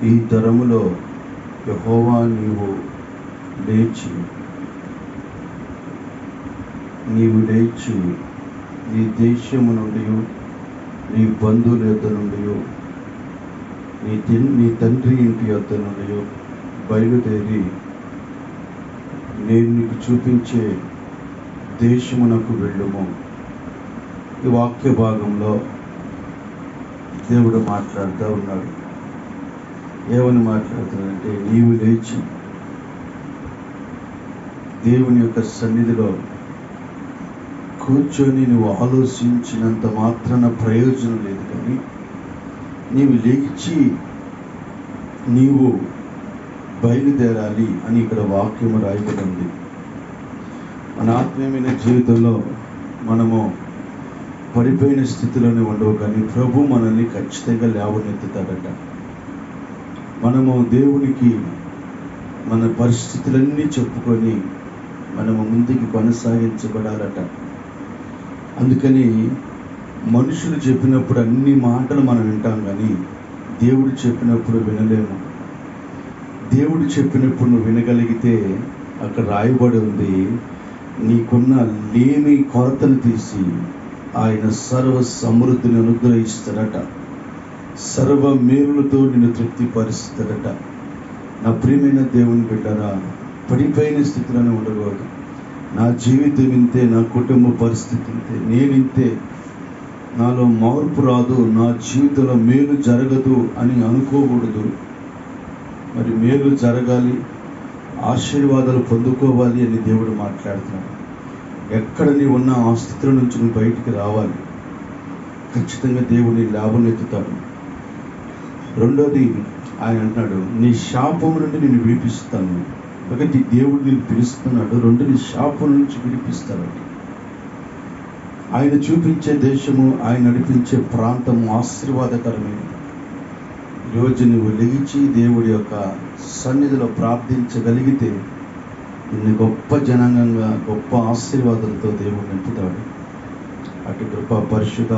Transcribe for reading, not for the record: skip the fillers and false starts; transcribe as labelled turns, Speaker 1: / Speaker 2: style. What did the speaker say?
Speaker 1: ఈ తరములో యెహోవా నీవు లేచి నీ దేశము నుండి, నీ బంధువుల యొద్ద నుండి, నీ తండ్రి ఇంటి యొద్ద నుండి బయలుదేరి నేను నీకు చూపించే దేశమునకు వెళ్ళుము. ఈ వాక్య భాగంలో దేవుడు మాట్లాడుతూ ఉన్నాడు. ఏమని మాట్లాడుతున్నాడంటే, నీవు లేచి దేవుని యొక్క సన్నిధిలో కూర్చొని నువ్వు ఆలోచించినంత మాత్రాన ప్రయోజనం లేదు, కానీ నీవు లేచి నీవు బయలుదేరాలి అని ఇక్కడ వాక్యము రాయబడి ఉంది. మన ఆత్మీయమైన జీవితంలో మనము పడిపోయిన స్థితిలోనే ఉండవు, కానీ ప్రభు మనల్ని ఖచ్చితంగా లేవనెత్తుతాడట. మనము దేవునికి మన పరిస్థితులన్నీ చెప్పుకొని మనము ముందుకు కొనసాగించబడాలట. అందుకని మనుషులు చెప్పినప్పుడు అన్ని మాటలు మనం వింటాం, కానీ దేవుడు చెప్పినప్పుడు వినలేము. దేవుడు చెప్పినప్పుడు నువ్వు వినగలిగితే అక్కడ రాయబడి ఉంది, నీకున్న లేమి కొరతను తీసి ఆయన సర్వ సమృద్ధిని అనుగ్రహిస్తాడట, సర్వ మేలులతో నిన్ను తృప్తిపరుస్తాడట. నా ప్రియమైన దేవుని బిడ్డరా, పడిపోయిన స్థితిలోనే ఉండకూడదు. నా జీవితం ఇంతే, నా కుటుంబ పరిస్థితి ఇంతే, నేనింతే, నాలో మార్పు రాదు, నా జీవితంలో మేలు జరగదు అని అనుకోకూడదు. మరి మేలు జరగాలి, ఆశీర్వాదాలు పొందుకోవాలి అని దేవుడు మాట్లాడుతున్నాడు. ఎక్కడ నీవు ఉన్న ఆ స్థితిలో నుంచి నువ్వు బయటికి రావాలి. ఖచ్చితంగా దేవుడిని లాభనెత్తుతాడు. రెండోది ఆయన అంటున్నాడు, నీ శాపం నుండి నేను విడిపిస్తాను. ఒకటి, దేవుడు నేను పిలుస్తున్నాడు. రెండు, నీ శాపం నుంచి విడిపిస్తాడు. ఆయన చూపించే దేశము, ఆయన నడిపించే ప్రాంతము ఆశీర్వాదకరమైనది. ఈరోజు నువ్వు లేచి దేవుడి యొక్క సన్నిధిలో ప్రార్థించగలిగితే నిన్ను గొప్ప జనాంగంగా, గొప్ప ఆశీర్వాదాలతో దేవుడు నింపుతాడు. అటు కృప పరిశుద్ధ